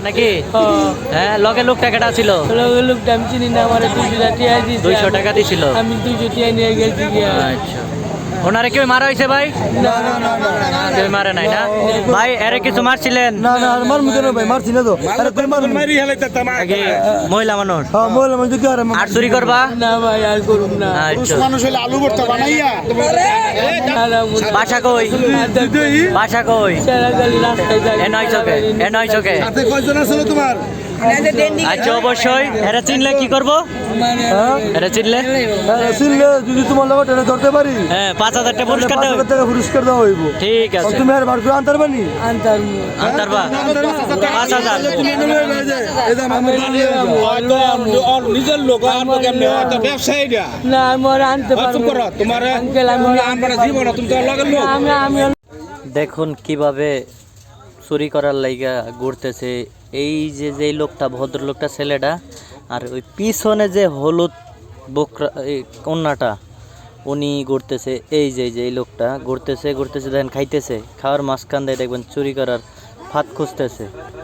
নাকি? হ্যাঁ, লগে লোকটা কেটা ছিল? লোকটা আমি চিনি না, আমার 200 টাকা দিয়েছে। 200 টাকা দিছিল। আমি 200 টাকা নিয়ে গেছি গিয়া। আচ্ছা, ওনারে কেউ মারা হয়েছে ভাই? কেউ মারে নাই না ভাই? এরে কিছু মারছিলেন? না না আর মারমু কেন ভাই, মারছি না তো। আরে কই মারমু? আগে মহিলা মানুষ হ্যাঁ বলে মানে কি আর আর চুরি করবা? না ভাই আর করুম না। আচ্ছা, মানুষ হলে আলু ভর্তা বানাইয়া বাসা কই? বাসা কই? সারাগালি রাস্তায় যাই। এ নয় চোখে, এ নয় চোখে। সাথে কয়জন আছিল তোমার? আচ্ছা, অবশ্যই এরা চিনলে কি করবো? হ্যাঁ এরা চিনলে সিনলে যদি তোমার লগত এটা ধরতে পারি, হ্যাঁ 5000 টাকা পুরস্কার দেব। 5,000 টাকা পুরস্কার দেওয়া হইব। ঠিক আছে, তুমি আর বার করে আনতে পারবি? আনতার আনতারবা 5000। নিজের লোক ব্যবসায়ীরা না আমি আর আনতে পারবো না। তোমার আঙ্কেল আমি আমরা জীবন তুমি তো লগের লোক। আমি দেখুন কিভাবে চুরি করার লাইগা ঘুরতেছে এই যে যে লোকটা, ভদ্রলোকটা, ছেলেটা, আর ওই পিছনে যে হলুদ বকরা এই কন্যাটা, উনি ঘুরতেছে। এই যে এই লোকটা ঘুরতেছে ঘুরতেছে, দেখেন খাইতেছে, খাওয়ার মাঝখান দিয়ে দেখবেন চুরি করার ফাঁদ খুঁজতেছে।